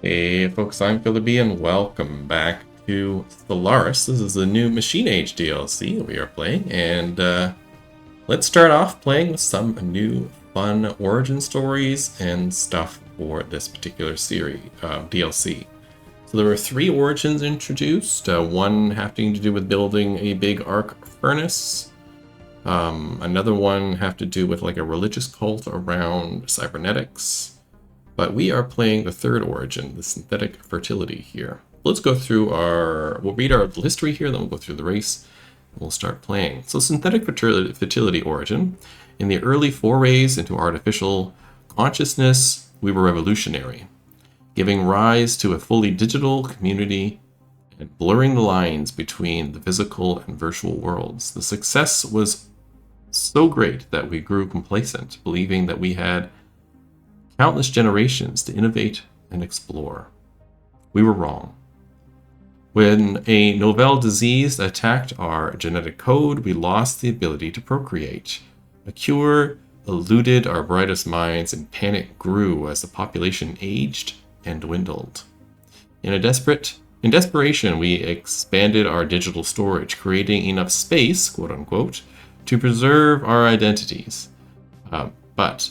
Hey folks, I'm Philip B and welcome back to Stellaris. This is the new Machine Age DLC we are playing, and let's start off playing with some new fun origin stories and stuff for this particular series, DLC. So there were 3 origins introduced, one having to do with building a big arc furnace, another one have to do with like a religious cult around cybernetics, but we are playing the 3rd origin, the synthetic fertility here. Let's go through we'll read our history here, then we'll go through the race, and we'll start playing. So synthetic fertility origin. In the early forays into artificial consciousness, we were revolutionary, giving rise to a fully digital community and blurring the lines between the physical and virtual worlds. The success was so great that we grew complacent, believing that we had countless generations to innovate and explore. We were wrong. When a novel disease attacked our genetic code, we lost the ability to procreate. A cure eluded our brightest minds, and panic grew as the population aged and dwindled. In desperation, we expanded our digital storage, creating enough space, quote unquote, to preserve our identities. But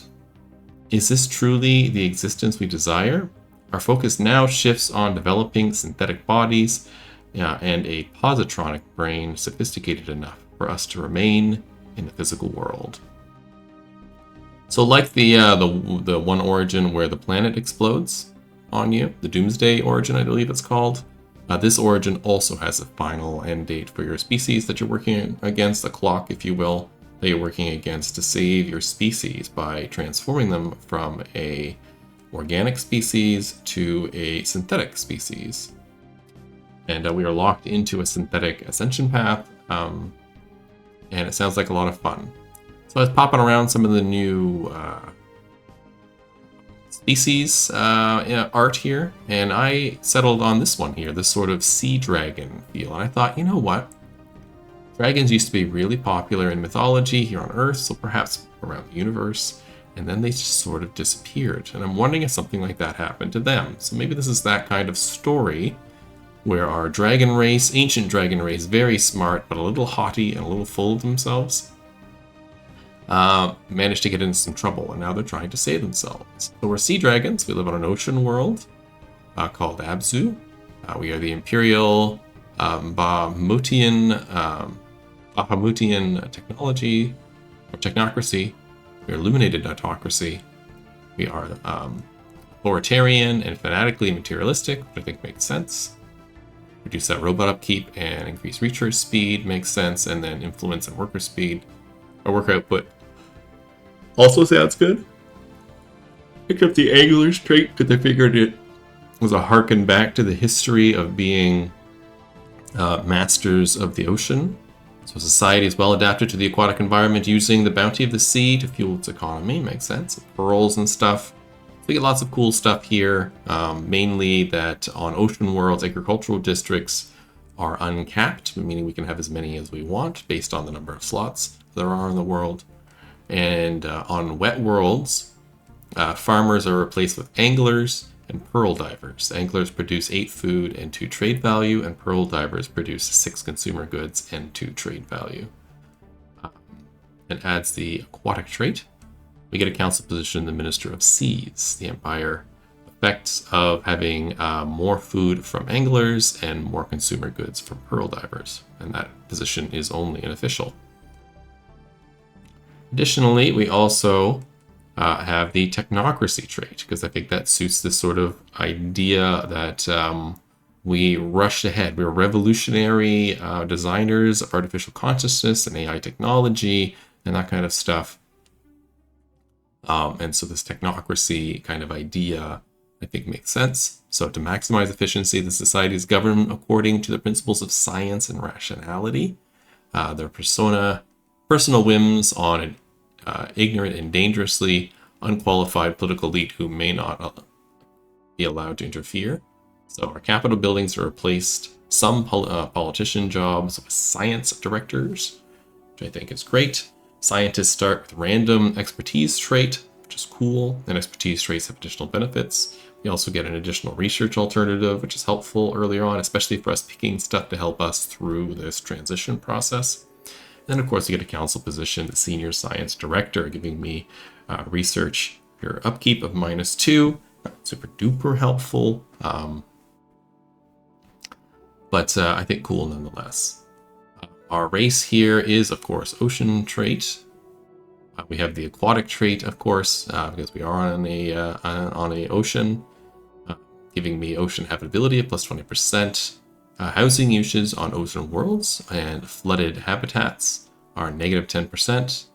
is this truly the existence we desire? Our focus now shifts on developing synthetic bodies and a positronic brain sophisticated enough for us to remain in the physical world. So like the one origin where the planet explodes on you, the Doomsday origin I believe it's called, this origin also has a final end date for your species that you're working against, a clock if you will, that you're working against to save your species by transforming them from a organic species to a synthetic species. And we are locked into a synthetic ascension path, and it sounds like a lot of fun. So I was popping around some of the new species art here, and I settled on this one here, this sort of sea dragon feel. And I thought, you know what? Dragons used to be really popular in mythology here on Earth, so perhaps around the universe, and then they just sort of disappeared. And I'm wondering if something like that happened to them. So maybe this is that kind of story where our dragon race, ancient dragon race, very smart, but a little haughty and a little full of themselves, managed to get into some trouble, and now they're trying to save themselves. So we're sea dragons. We live on an ocean world called Abzu. We are the Imperial Bahamutian technology, or technocracy. We are illuminated autocracy. We are authoritarian and fanatically materialistic, which I think makes sense. Reduce that robot upkeep and increase research speed makes sense, and then influence and worker speed or worker output also sounds good. Picked up the Angler's trait because I figured it was a harken back to the history of being masters of the ocean. So society is well adapted to the aquatic environment, using the bounty of the sea to fuel its economy. Makes sense. Pearls and stuff. So we get lots of cool stuff here. Mainly that on ocean worlds, agricultural districts are uncapped, meaning we can have as many as we want based on the number of slots there are in the world. And on wet worlds, farmers are replaced with anglers and pearl divers. Anglers produce 8 food and 2 trade value, and pearl divers produce 6 consumer goods and 2 trade value. It adds the aquatic trait. We get a council position, the Minister of Seas. The Empire effects of having more food from anglers and more consumer goods from pearl divers, and that position is only an official. Additionally, we also have the technocracy trait, because I think that suits this sort of idea that we rushed ahead. We were revolutionary designers of artificial consciousness and AI technology and that kind of stuff. And so this technocracy kind of idea, I think, makes sense. So to maximize efficiency, the society is governed according to the principles of science and rationality. Their personal whims on an ignorant and dangerously unqualified political elite who may not be allowed to interfere. So our capital buildings are replaced some politician jobs with science directors, which I think is great. Scientists start with random expertise trait, which is cool, and expertise traits have additional benefits. We also get an additional research alternative, which is helpful earlier on, especially for us picking stuff to help us through this transition process. And then, of course, you get a council position, the senior science director, giving me research your upkeep of -2. Not super duper helpful, but I think cool nonetheless. Our race here is, of course, ocean trait. We have the aquatic trait, of course, because we are on a ocean, giving me ocean habitability of plus 20%. Housing usage on ocean worlds and flooded habitats are negative 10%.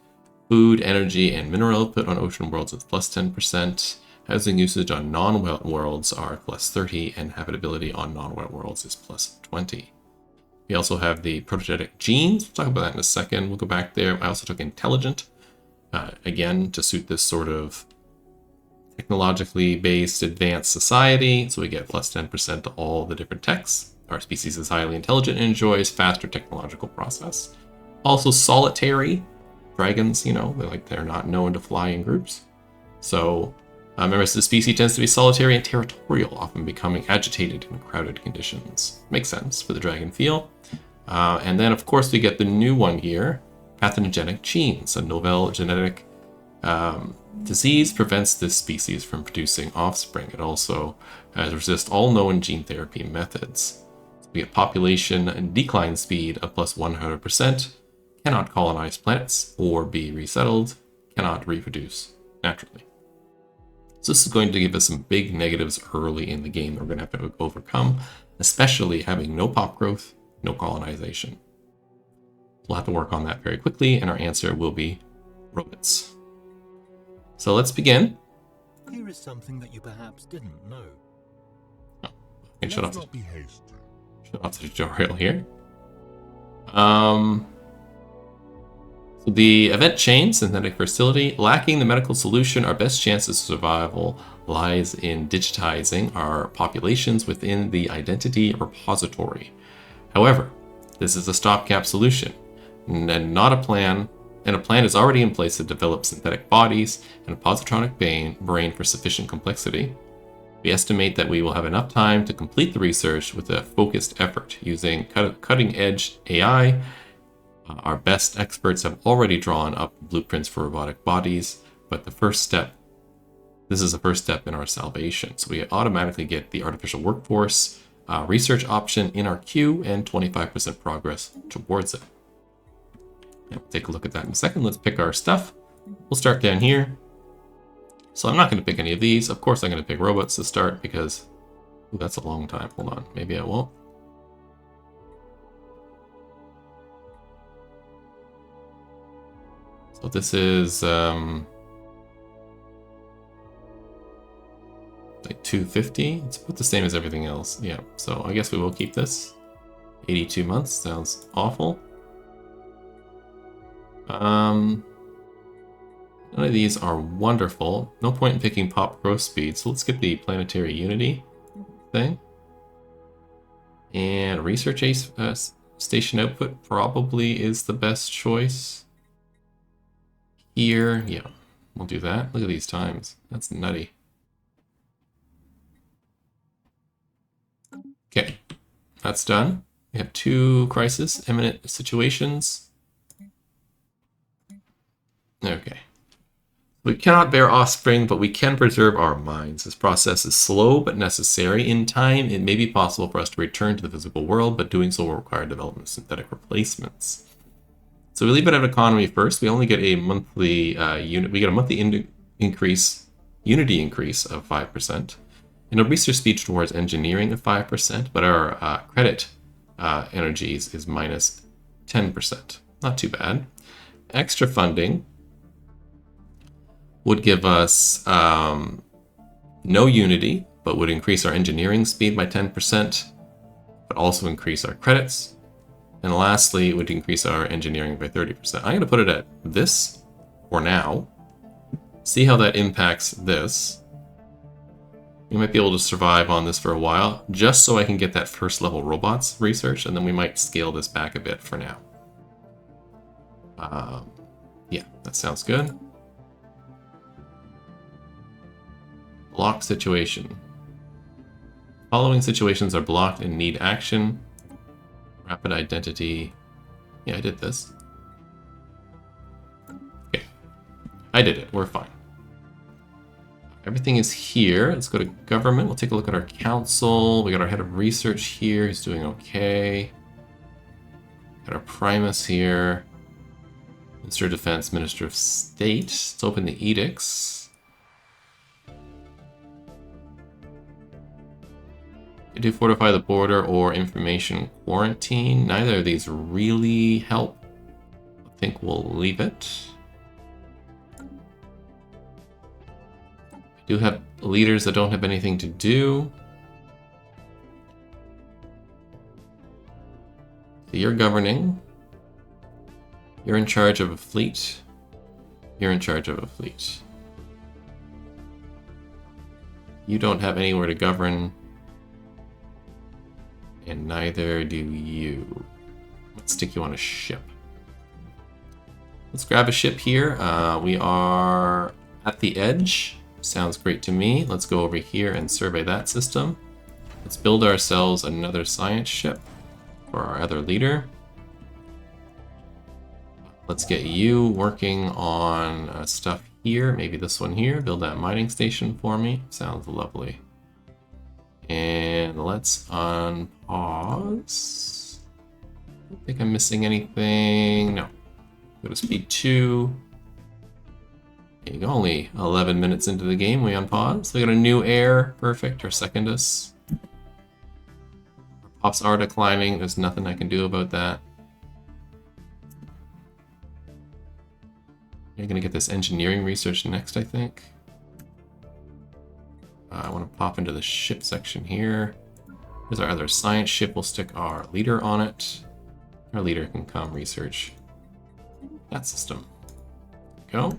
Food, energy, and mineral output on ocean worlds is plus 10%. Housing usage on non-wet worlds are plus 30, and habitability on non-wet worlds is plus 20. We also have the protogenetic genes. We'll talk about that in a second. We'll go back there. I also took intelligent, again, to suit this sort of technologically based advanced society. So we get plus 10% to all the different techs. Our species is highly intelligent and enjoys faster technological process. Also solitary. Dragons, they're not known to fly in groups. So members of the species tends to be solitary and territorial, often becoming agitated in crowded conditions. Makes sense for the dragon feel. And then, of course, we get the new one here, pathogenic genes. A novel genetic disease prevents this species from producing offspring. It also resists all known gene therapy methods. So we get population and decline speed of plus 100%, cannot colonize planets or be resettled, cannot reproduce naturally. So this is going to give us some big negatives early in the game that we're going to have to overcome, especially having no pop growth, no colonization. We'll have to work on that very quickly, and our answer will be robots. So let's begin. Here is something that you perhaps didn't know. Oh, okay, shut off be hasty. Shut off the tutorial here. So the event chain, synthetic fertility, lacking the medical solution, our best chance of survival lies in digitizing our populations within the identity repository. However, this is a stopgap solution and not a plan, and a plan is already in place to develop synthetic bodies and a positronic brain for sufficient complexity. We estimate that we will have enough time to complete the research with a focused effort using cutting-edge AI. Our best experts have already drawn up blueprints for robotic bodies, but this is the first step in our salvation. So we automatically get the artificial workforce research option in our queue and 25% progress towards it. And we'll take a look at that in a second. Let's pick our stuff. We'll start down here. So I'm not going to pick any of these. Of course I'm going to pick robots to start because that's a long time. Hold on, maybe I won't. So this is like 250. It's about the same as everything else. Yeah, so I guess we will keep this. 82 months sounds awful. None of these are wonderful. No point in picking pop growth speed, so let's get the planetary unity thing. And research station output probably is the best choice. Here, yeah, we'll do that. Look at these times. That's nutty. Okay, that's done. We have 2 crisis, imminent situations. Okay. We cannot bear offspring, but we can preserve our minds. This process is slow but necessary. In time, it may be possible for us to return to the physical world, but doing so will require development of synthetic replacements. So we leave it at economy first. We only get a monthly we get a monthly unity increase of 5%. And a research speed towards engineering of 5%, but our credit energies is minus 10%. Not too bad. Extra funding would give us no unity, but would increase our engineering speed by 10%, but also increase our credits. And lastly, it would increase our engineering by 30%. I'm going to put it at this for now. See how that impacts this. We might be able to survive on this for a while, just so I can get that first level robots research, and then we might scale this back a bit for now. Yeah, that sounds good. Block situation. Following situations are blocked and need action. Rapid identity. Yeah, I did this. Okay. I did it. We're fine. Everything is here. Let's go to government. We'll take a look at our council. We got our head of research here. He's doing okay. Got our primus here. Minister of Defense, Minister of State. Let's open the edicts. You do fortify the border or information quarantine. Neither of these really help. I think we'll leave it. I do have leaders that don't have anything to do. So you're governing. You're in charge of a fleet. You're in charge of a fleet. You don't have anywhere to govern. And neither do you. Let's stick you on a ship. Let's grab a ship here. We are at the edge. Sounds great to me. Let's go over here and survey that system. Let's build ourselves another science ship for our other leader. Let's get you working on stuff here. Maybe this one here. Build that mining station for me. Sounds lovely. And let's unpause. I don't think I'm missing anything. No. Go to speed 2. There you go. Only 11 minutes into the game, we unpause. We got a new heir. Perfect. Our secondus. Our pops are declining. There's nothing I can do about that. You're going to get this engineering research next, I think. I want to pop into the ship section here. Here's our other science ship. We'll stick our leader on it. Our leader can come research that system. Go.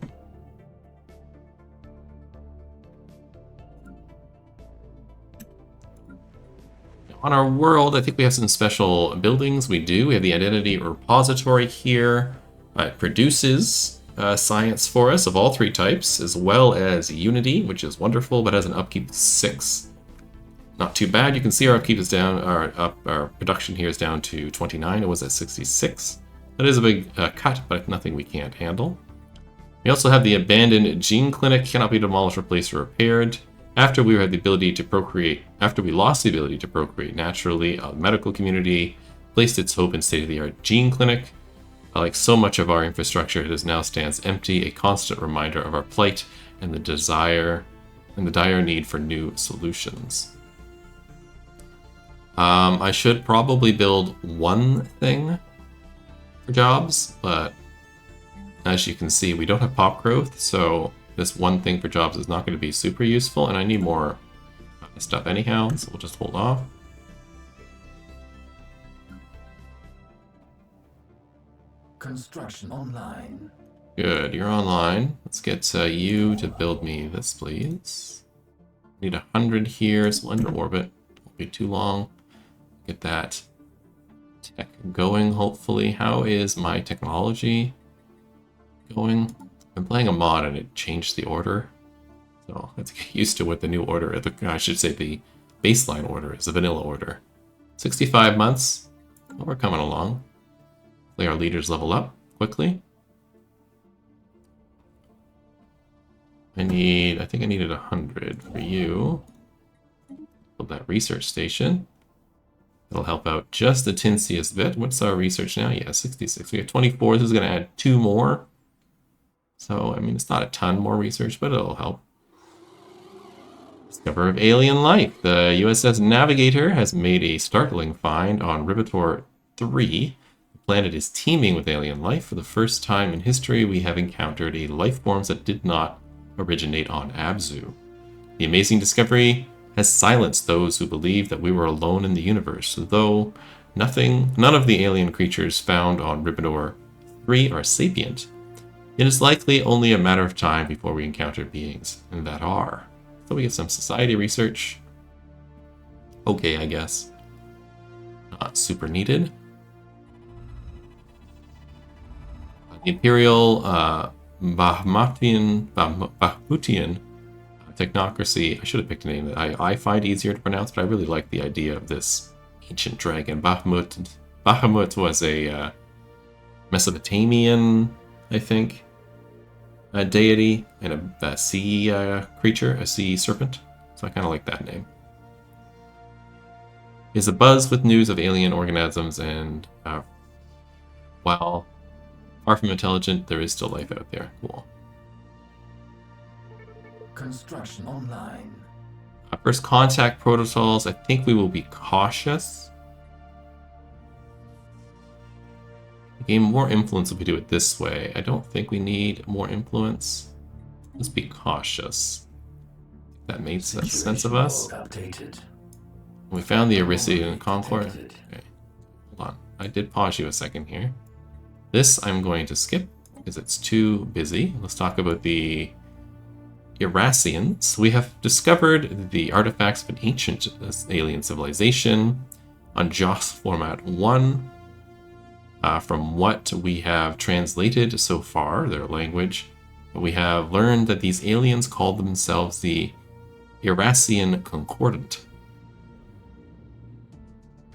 On our world, I think we have some special buildings. We do. We have the identity repository here. It produces science for us of all 3 types, as well as Unity, which is wonderful, but has an upkeep of 6. Not too bad. You can see our upkeep is down, our production here is down to 29. It was at 66. That is a big cut, but nothing we can't handle. We also have the abandoned gene clinic, cannot be demolished, replaced, or repaired. After we had the ability to procreate, after we lost the ability to procreate naturally, the medical community placed its hope in state-of-the-art gene clinic. Like so much of our infrastructure, it now stands empty, a constant reminder of our plight and the dire need for new solutions. I should probably build one thing for jobs, but as you can see, we don't have pop growth, so this one thing for jobs is not going to be super useful, and I need more stuff anyhow, so we'll just hold off. Construction online. Good, you're online. Let's get you to build me this, please. Need 100 here, so we'll enter orbit. Won't be too long. Get that tech going, hopefully. How is my technology going? I'm playing a mod and it changed the order. So I have to get used to what the new order, I should say the baseline order is, the vanilla order. 65 months. Well, we're coming along. Hopefully our leaders level up quickly. I think I needed 100 for you. Build that research station. It'll help out just the tinsiest bit. What's our research now? Yeah, 66. We got 24. This is going to add 2 more. So, I mean, it's not a ton more research, but it'll help. Discovery of alien life. The USS Navigator has made a startling find on Ribitor 3. The planet is teeming with alien life. For the first time in history, we have encountered a life forms that did not originate on Abzu. The amazing discovery has silenced those who believed that we were alone in the universe, though none of the alien creatures found on Ribitor 3 are sapient. It is likely only a matter of time before we encounter beings that are. So we get some society research. Okay, I guess. Not super needed. The Imperial Bahamutian Technocracy. I should have picked a name that I find easier to pronounce, but I really like the idea of this ancient dragon. Bahamut. Bahamut was a Mesopotamian, I think, a deity and a sea creature, a sea serpent. So I kind of like that name. Is abuzz with news of alien organisms, and while far from intelligent, there is still life out there. Cool. Construction online. First contact protocols. I think we will be cautious. Gain more influence if we do it this way. I don't think we need more influence. Let's be cautious. That makes sense of us. Updated. We found the Arisian Concord. Okay, hold on. I did pause you a second here. This I'm going to skip because it's too busy. Let's talk about the Irasians. We have discovered the artifacts of an ancient alien civilization on JOS Format 1. From what we have translated so far, their language, we have learned that these aliens called themselves the Irasian Concordant.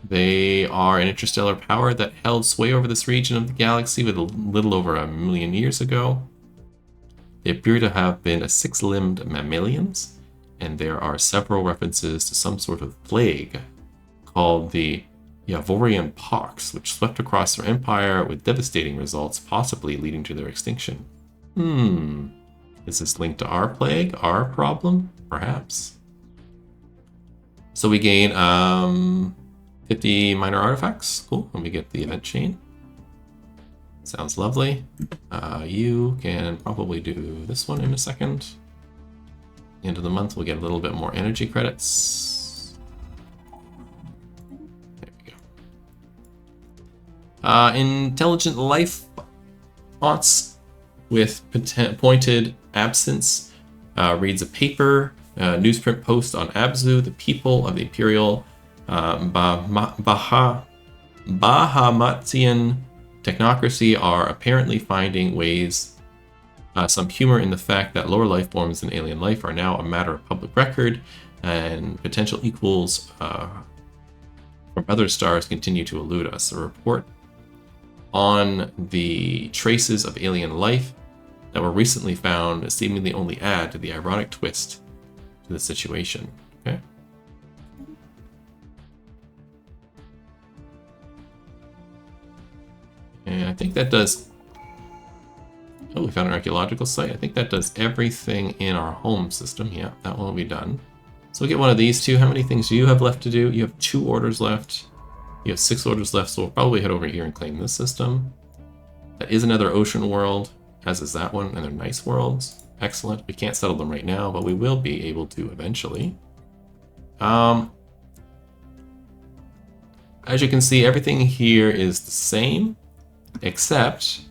They are an interstellar power that held sway over this region of the galaxy a little over 1 million years ago. They appear to have been six-limbed mammalians, and there are several references to some sort of plague called the Yavorian pox, which swept across their empire with devastating results, possibly leading to their extinction. Is this linked to our plague, our problem? Perhaps. So we gain 50 minor artifacts. Cool, and we get the event chain. Sounds lovely. You can probably do this one in a second. End of the month, we'll get a little bit more energy credits. Intelligent life haunts with pointed absence reads a paper, newsprint post on Abzu, the people of the Imperial Bahamutian Technocracy are apparently finding ways, some humor in the fact that lower life forms than alien life are now a matter of public record, and potential equals from other stars continue to elude us. A report on the traces of alien life that were recently found seemingly only add to the ironic twist to the situation. Okay. And I think that does... Oh, we found an archaeological site. I think that does everything in our home system. Yeah, that one will be done. So we'll get one of these two. How many things do you have left to do? You have 2 orders left. You have 6 orders left, so we'll probably head over here and claim this system. That is another ocean world, as is that one, and they're nice worlds. Excellent. We can't settle them right now, but we will be able to eventually. As you can see, everything here is the same, except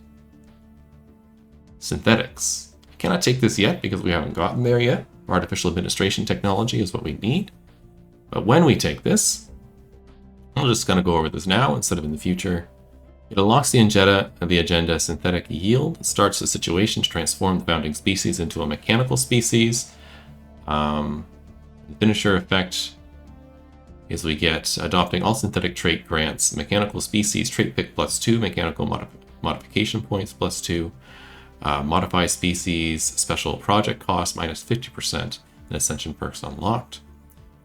synthetics. I cannot take this yet because we haven't gotten there yet. Artificial administration technology is what we need. But when we take this, I'm just going to go over this now instead of in the future. It unlocks the agenda synthetic yield. It starts the situation to transform the founding species into a mechanical species. The finisher effect is we get adopting all synthetic trait grants mechanical species trait pick +2, mechanical modification points +2, modify species special project cost -50%, and ascension perks unlocked.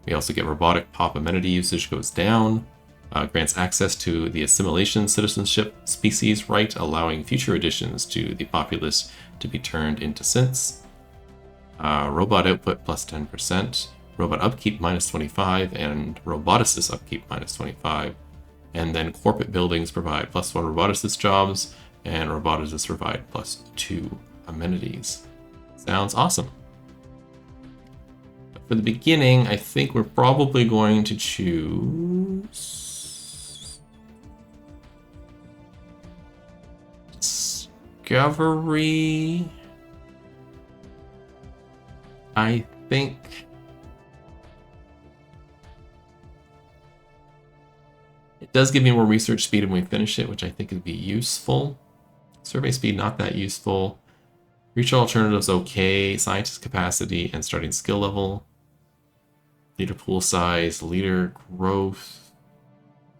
We also get robotic pop amenity usage goes down. Grants access to the assimilation citizenship species right, allowing future additions to the populace to be turned into synths. Robot output +10%, robot upkeep -25, and roboticist upkeep -25. And then corporate buildings provide +1 roboticist jobs, and roboticists provide +2 amenities. Sounds awesome. But for the beginning, I think we're probably going to choose Discovery. I think it does give me more research speed when we finish it, which I think would be useful. Survey speed, not that useful. Reach alternatives okay. Scientist capacity and starting skill level. Leader pool size, leader growth,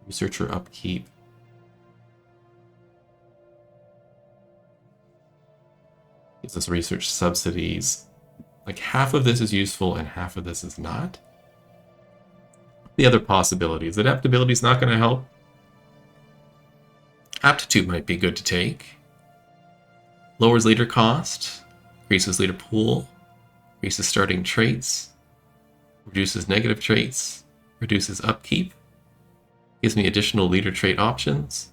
researcher upkeep. Gives us research subsidies. Like half of this is useful and half of this is not. The other possibilities. Adaptability is not going to help. Aptitude might be good to take. Lowers leader cost, increases leader pool, increases starting traits, reduces negative traits, reduces upkeep, gives me additional leader trait options,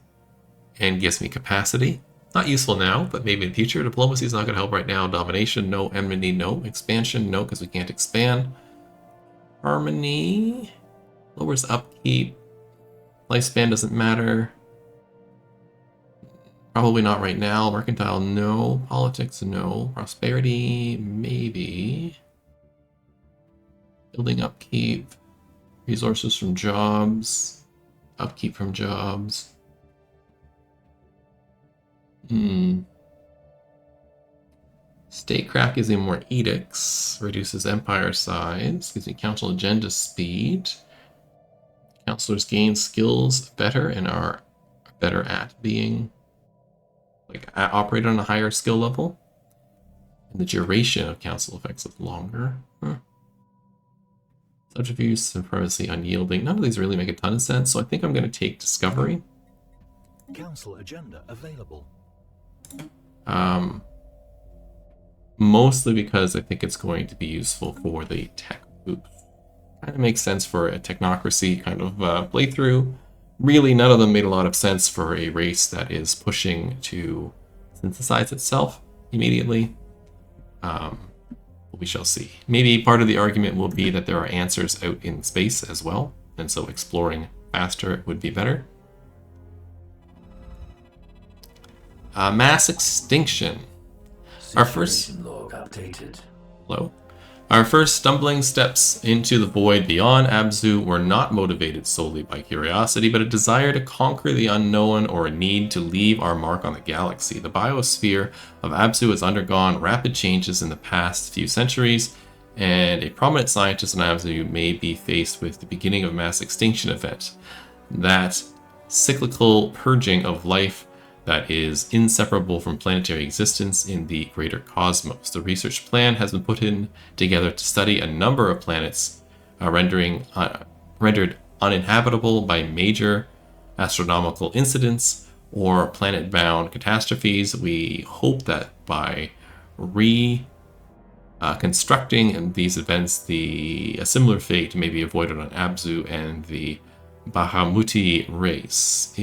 and gives me capacity. Not useful now, but maybe in the future. Diplomacy is not going to help right now. Domination, no. Enmity, no. Expansion, no, because we can't expand. Harmony lowers upkeep. Lifespan doesn't matter. Probably not right now. Mercantile, no. Politics, no. Prosperity, maybe. Building upkeep. Resources from jobs. Upkeep from jobs. Statecraft gives me more edicts. Reduces empire size. Gives me council agenda speed. Councilors gain skills better and are better at being operate on a higher skill level. And the duration of council effects is longer. Subterfuge, supremacy, unyielding. None of these really make a ton of sense, so I think I'm going to take discovery. Council agenda available. Mostly because I think it's going to be useful for the tech booth. Kind of makes sense for a technocracy kind of playthrough. Really, none of them made a lot of sense for a race that is pushing to synthesize itself immediately. We shall see. Maybe part of the argument will be that there are answers out in space as well, and so exploring faster would be better. Mass extinction. Our first log updated. Hello. Our first stumbling steps into the void beyond Abzu were not motivated solely by curiosity, but a desire to conquer the unknown or a need to leave our mark on the galaxy. The biosphere of Abzu has undergone rapid changes in the past few centuries, and a prominent scientist on Abzu may be faced with the beginning of a mass extinction event. That cyclical purging of life that is inseparable from planetary existence in the greater cosmos. The research plan has been put in together to study a number of planets rendered uninhabitable by major astronomical incidents or planet-bound catastrophes. We hope that by reconstructing these events, a similar fate may be avoided on Abzu and the Bahamuti race.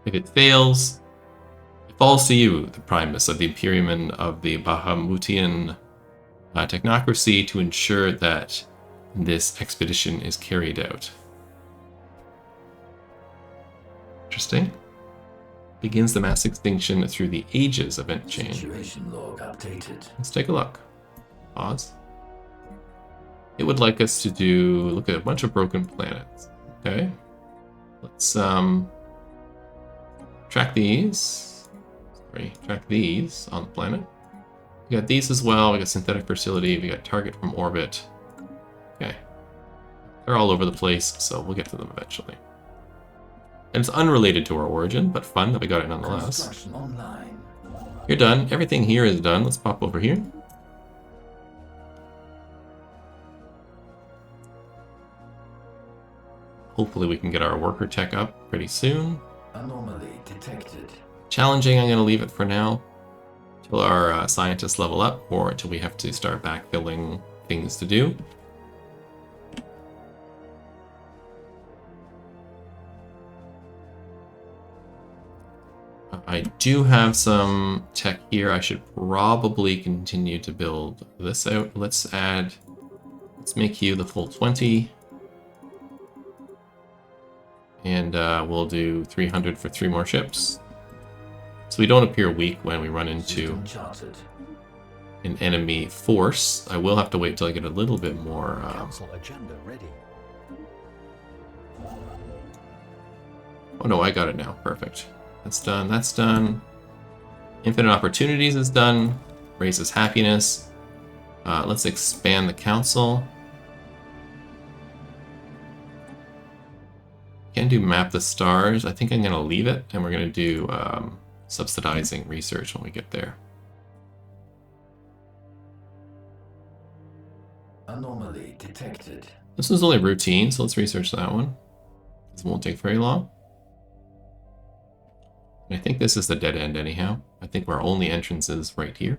If it fails, it falls to you, the Primus of the Imperium of the Bahamutian Technocracy, to ensure that this expedition is carried out. Interesting. Begins the mass extinction through the ages event chain. Situation log updated. Let's take a look. Pause. It would like us to look at a bunch of broken planets. Okay. Let's track these. Track these on the planet. We got these as well. We got synthetic facility. We got target from orbit. Okay. They're all over the place, so we'll get to them eventually. And it's unrelated to our origin, but fun that we got it nonetheless. Construction online. You're done. Everything here is done. Let's pop over here. Hopefully we can get our worker tech up pretty soon. Anomaly detected. Challenging, I'm going to leave it for now. Till our scientists level up, or until we have to start backfilling things to do. I do have some tech here. I should probably continue to build this out. Let's make you the full 20. And we'll do 300 for 3 more ships. So we don't appear weak when we run into an enemy force. I will have to wait till I get a little bit more. Council agenda ready. Oh no, I got it now. Perfect. That's done. That's done. Infinite Opportunities is done. Raises happiness. Let's expand the council. Can do Map the Stars. I think I'm going to leave it, and we're going to do subsidizing research when we get there. Anomaly detected. This was only routine, so let's research that one. This won't take very long. And I think this is the dead end anyhow. I think our only entrance is right here.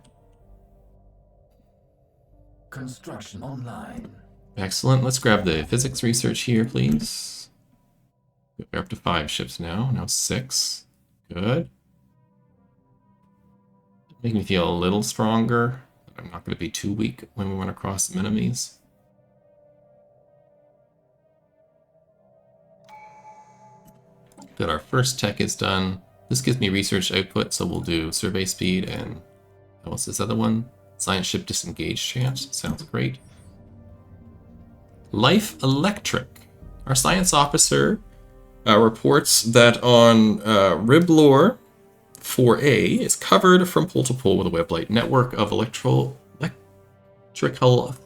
Construction online. Excellent. Let's grab the physics research here, please. We're up to 5 ships now. Now 6. Good. Make me feel a little stronger. I'm not going to be too weak when we run across some enemies. Good. Our first tech is done. This gives me research output, so we'll do survey speed and what's this other one? Science ship disengage chance. Sounds great. Life Electric. Our science officer reports that on Riblor 4A is covered from pole to pole with a web light network of electrical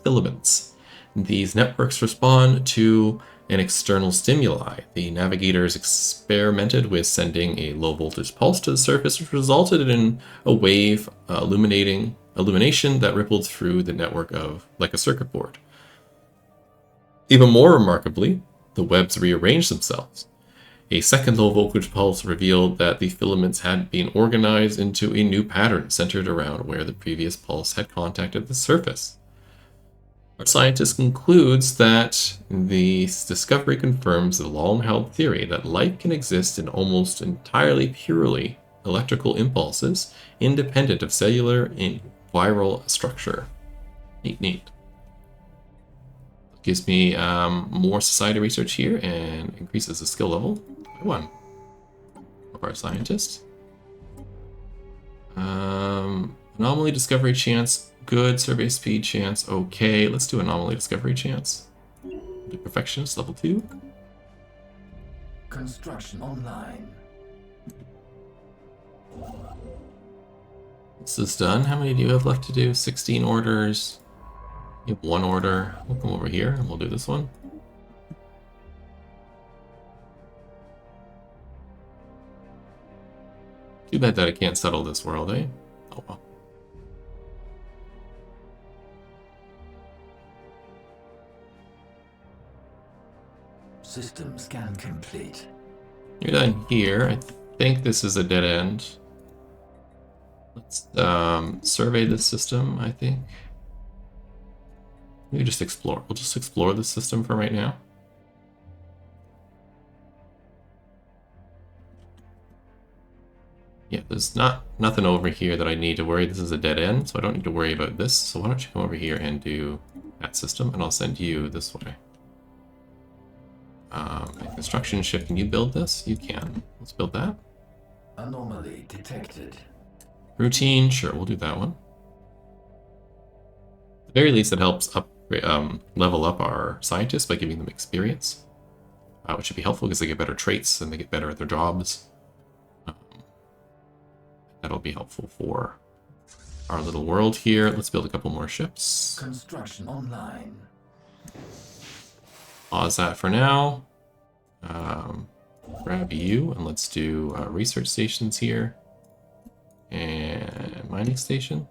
filaments. These networks respond to an external stimuli. The navigators experimented with sending a low voltage pulse to the surface, which resulted in a wave illumination that rippled through the network of like a circuit board. Even more remarkably, the webs rearranged themselves. A second low voltage pulse revealed that the filaments had been organized into a new pattern centered around where the previous pulse had contacted the surface. Our scientist concludes that this discovery confirms the long-held theory that life can exist in almost entirely purely electrical impulses, independent of cellular and viral structure. Neat. Gives me more society research here and increases the skill level by 1 of our scientists. Anomaly discovery chance, good. Survey speed chance, okay. Let's do anomaly discovery chance. Do perfectionist level 2. Construction online. This is done. How many do you have left to do? 16 orders. You have 1 order. We'll come over here and we'll do this one. Too bad that I can't settle this world, eh? Oh well. System scan complete. You're done here. I think this is a dead end. Let's survey this system, I think. Maybe just explore. We'll just explore the system for right now. Yeah, there's nothing over here that I need to worry. This is a dead end, so I don't need to worry about this. So why don't you come over here and do that system, and I'll send you this way. Construction ship, can you build this? You can. Let's build that. Anomaly detected. Routine, sure, we'll do that one. At the very least, it helps level up our scientists by giving them experience, which should be helpful because they get better traits and they get better at their jobs. That'll be helpful for our little world here. Let's build a couple more ships. Construction online. Pause that for now. Grab you and let's do research stations here. And mining station.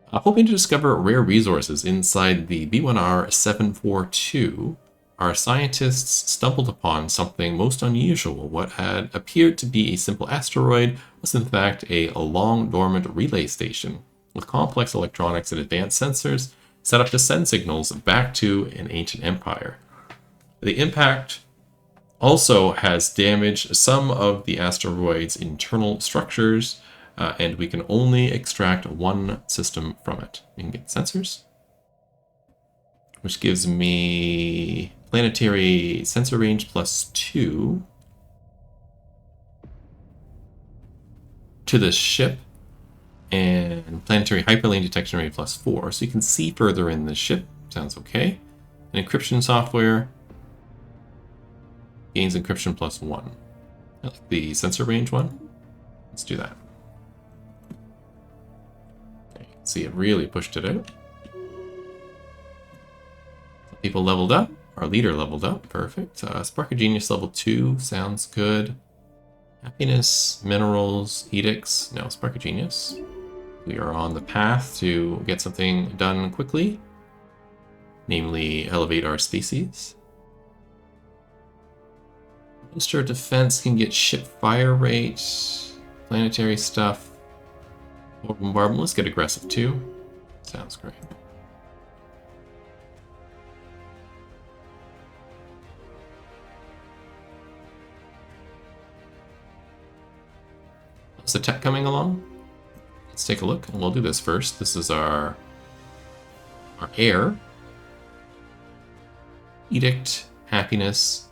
Hoping to discover rare resources inside the B1R 742, our scientists stumbled upon something most unusual. What had appeared to be a simple asteroid was in fact a long dormant relay station with complex electronics and advanced sensors set up to send signals back to an ancient empire. The impact also has damaged some of the asteroid's internal structures, and we can only extract 1 system from it. We can get sensors, which gives me planetary sensor range +2 to the ship, and planetary hyperlane detection rate +4, so you can see further in the ship. Sounds okay. And encryption software gains encryption +1. I like the sensor range one. Let's do that. Okay, see, it really pushed it out. People leveled up. Our leader leveled up. Perfect. Spark of Genius level 2. Sounds good. Happiness, minerals, edicts. No, Spark of Genius. We are on the path to get something done quickly. Namely, elevate our species. Booster defense can get ship fire rate. Planetary stuff. Or bombardment. Let's get aggressive too. Sounds great. Is the tech coming along? Let's take a look, and we'll do this first. This is our air. Edict, happiness,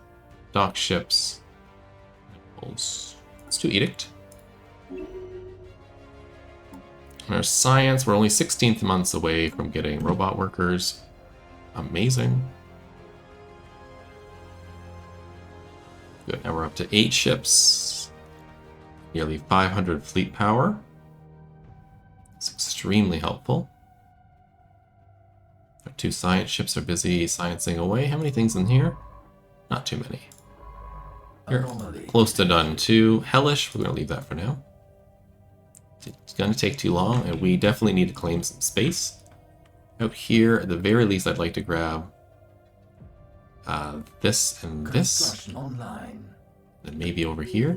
dock ships. Let's do edict. And our science, we're only 16th months away from getting robot workers. Amazing. Good, now we're up to 8 ships. Nearly 500 fleet power. It's extremely helpful. Our 2 science ships are busy sciencing away. How many things in here? Not too many. Here, close to done too. Hellish, we're going to leave that for now. It's going to take too long, and we definitely need to claim some space. Out here, at the very least, I'd like to grab this and this. Then maybe over here.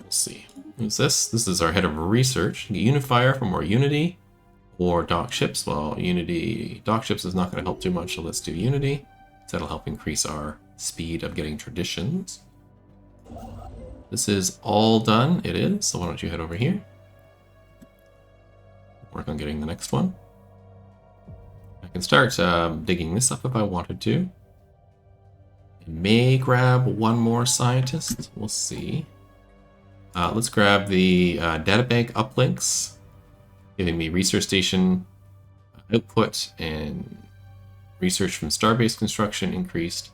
We'll see. Who's this? This is our head of research. Unifier for more Unity. Or dock ships. Well, Unity dock ships is not going to help too much, so let's do Unity. That'll help increase our speed of getting traditions. This is all done. It is. So why don't you head over here? Work on getting the next one. I can start digging this up if I wanted to. I may grab one more scientist. We'll see. Let's grab the databank uplinks, giving me research station output and research from starbase construction increased,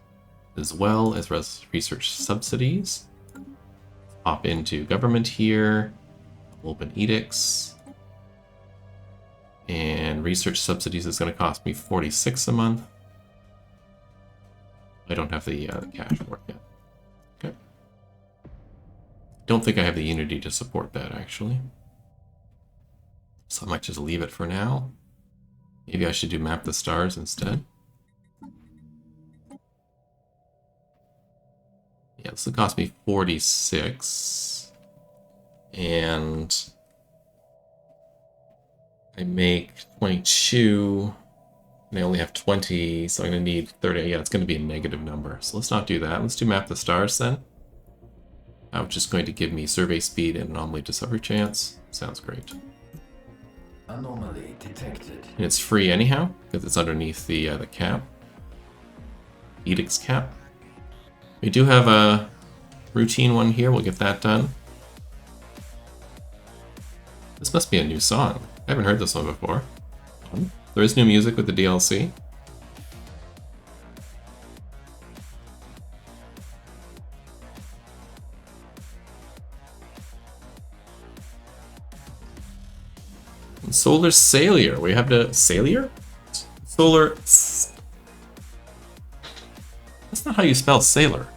as well as research subsidies. Hop into government here, open edicts, and research subsidies is going to cost me 46 a month. I don't have the cash for it yet. Okay. Don't think I have the Unity to support that, actually. So I might just leave it for now. Maybe I should do Map the Stars instead. Yeah, this will cost me 46. And I make 22. And I only have 20, so I'm going to need 30. Yeah, it's going to be a negative number. So let's not do that. Let's do Map the Stars then. Which is going to give me survey speed and anomaly discovery chance. Sounds great. Anomaly detected. And it's free anyhow, because it's underneath the cap. Edict's cap. We do have a routine one here. We'll get that done. This must be a new song. I haven't heard this one before. There is new music with the DLC. Solar Sailor. We have the Sailor? Solar. That's not how you spell sailor.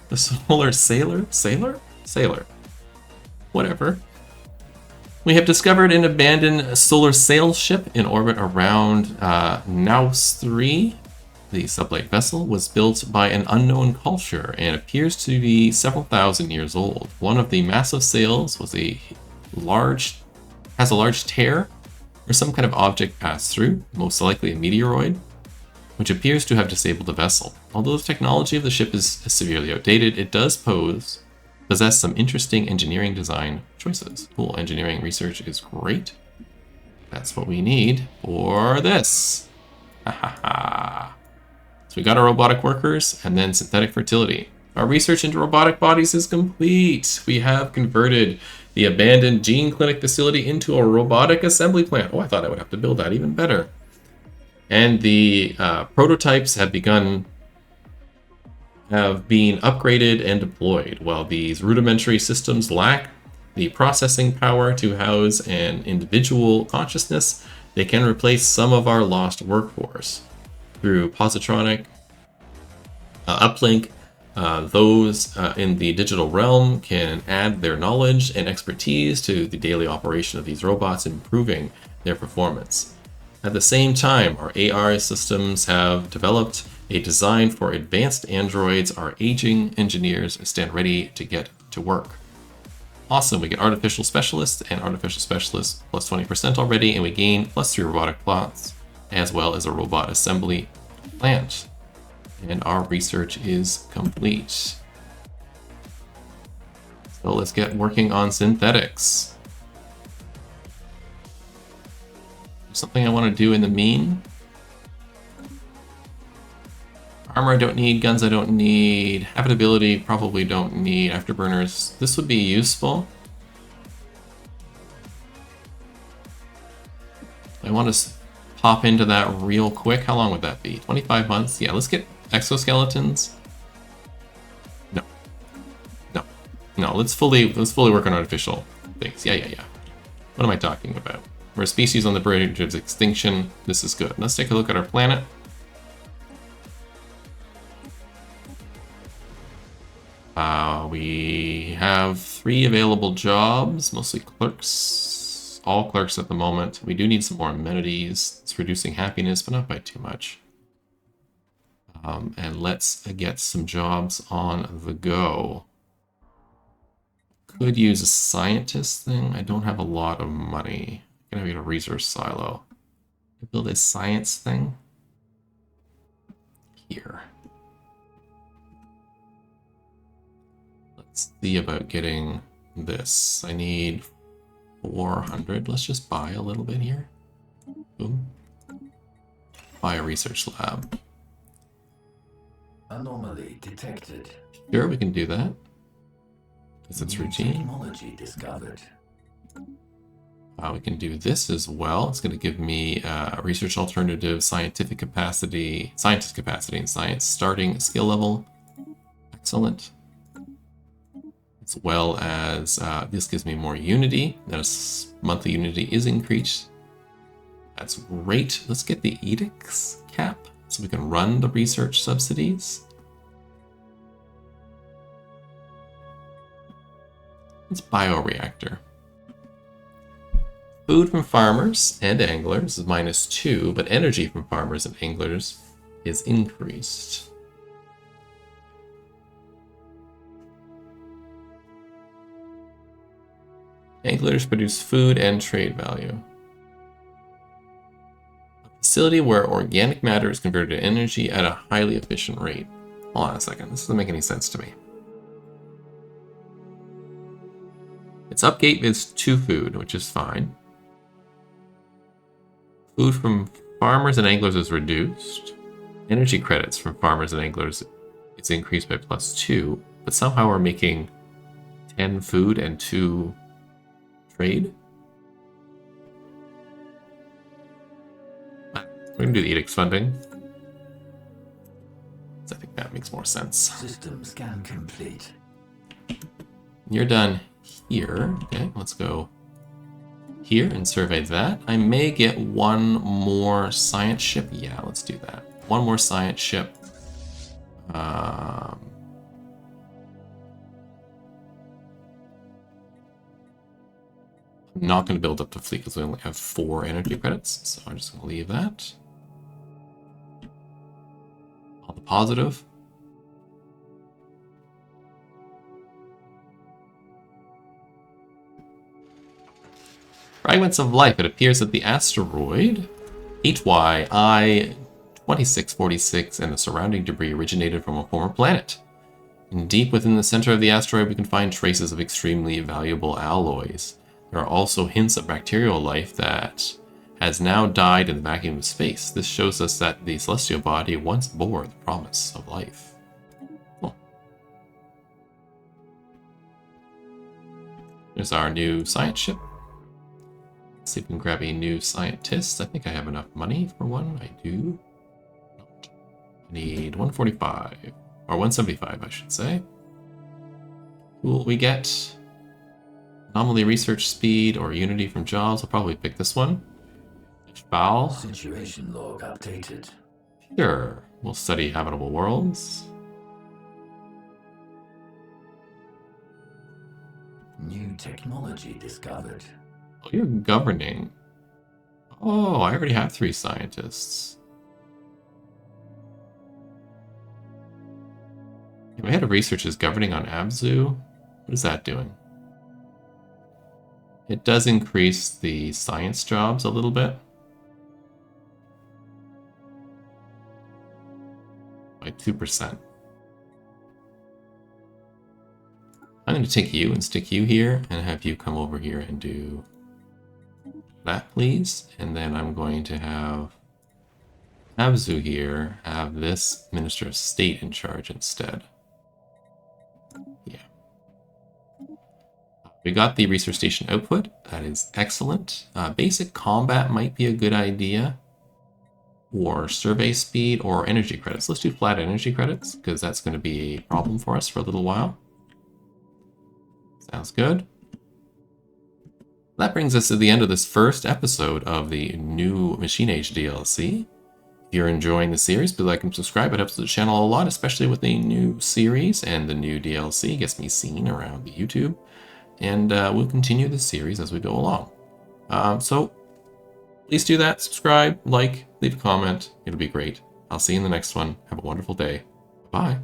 The Solar Sailor? Sailor? Sailor. Whatever. We have discovered an abandoned solar sail ship in orbit around Naus 3. The sublight vessel was built by an unknown culture and appears to be several thousand years old. One of the massive sails has a large tear where some kind of object passed through, most likely a meteoroid, which appears to have disabled the vessel. Although the technology of the ship is severely outdated, it does possess some interesting engineering design choices. Cool, engineering research is great. That's what we need for this. Ha ha ha. So we got our robotic workers and then synthetic fertility. Our research into robotic bodies is complete. We have converted the abandoned gene clinic facility into a robotic assembly plant. Oh, I thought I would have to build that even better. And the prototypes have begun have been upgraded and deployed. While these rudimentary systems lack the processing power to house an individual consciousness, they can replace some of our lost workforce. Through positronic uplink, those in the digital realm can add their knowledge and expertise to the daily operation of these robots, improving their performance. At the same time, our AR systems have developed a design for advanced androids. Our aging engineers stand ready to get to work. Awesome, we get artificial specialists and artificial specialists plus 20% already, and we gain plus 3 robotic plots, as well as a robot assembly plant. And our research is complete. So let's get working on synthetics. Something I want to do in the mean. Armor I don't need, guns I don't need, habitability probably don't need, afterburners. This would be useful. I want to pop into that real quick. How long would that be? 25 months? Yeah, let's get exoskeletons. No, let's fully work on artificial things. Yeah. What am I talking about? We're a species on the verge of extinction. This is good. Let's take a look at our planet. We have 3 available jobs, mostly clerks. All clerks at the moment. We do need some more amenities. It's reducing happiness, but not by too much. And let's get some jobs on the go. Could use a scientist thing. I don't have a lot of money. I'm gonna get a resource silo. Build a science thing. Here. Let's see about getting this. I need 400. Let's just buy a little bit here. Boom. Buy a research lab. Anomaly detected. Sure, we can do that. Because it's routine. Technology discovered. We can do this as well. It's going to give me research alternative, scientific capacity, scientist capacity in science, starting skill level. Excellent. As well as this gives me more unity. That monthly unity is increased. That's great. Let's get the edicts cap so we can run the research subsidies. It's bioreactor. Food from farmers and anglers is -2, but energy from farmers and anglers is increased. Anglers produce food and trade value. A facility where organic matter is converted to energy at a highly efficient rate. Hold on a second, this doesn't make any sense to me. Its upgate is 2 food, which is fine. Food from farmers and anglers is reduced. Energy credits from farmers and anglers is increased by +2, but somehow we're making 10 food and 2 trade. We can do the edicts funding. I think that makes more sense. System scan complete. You're done here. Okay, let's go here and survey that. I may get one more science ship. Yeah, let's do that. One more science ship. I'm not going to build up the fleet because we only have 4 energy credits, so I'm just going to leave that. On the positive. Fragments of life. It appears that the asteroid 8YI 2646 and the surrounding debris originated from a former planet. And deep within the center of the asteroid, we can find traces of extremely valuable alloys. There are also hints of bacterial life that has now died in the vacuum of space. This shows us that the celestial body once bore the promise of life. Cool. There's our new science ship. Let's see if we can grab a new scientist. I think I have enough money for one. I do. I need 145. Or 175, I should say. Cool, we get anomaly research speed or unity from jobs. I'll probably pick this one. Foul. Situation log updated. Sure. We'll study habitable worlds. New technology discovered. Oh, you're governing. Oh, I already have 3 scientists. My head of research is governing on Abzu. What is that doing? It does increase the science jobs a little bit. By 2%. I'm going to take you and stick you here and have you come over here and do that, please. And then I'm going to have Abzu here have this Minister of State in charge instead. Yeah. We got the research station output. That is excellent. Basic combat might be a good idea. Or survey speed or energy credits. Let's do flat energy credits because that's going to be a problem for us for a little while. Sounds good. That brings us to the end of this first episode of the new Machine Age DLC. If you're enjoying the series, please like and subscribe. It helps the channel a lot, especially with the new series and the new DLC. It gets me seen around the YouTube. And we'll continue the series as we go along. So please do that. Subscribe, like, leave a comment. It'll be great. I'll see you in the next one. Have a wonderful day. Bye.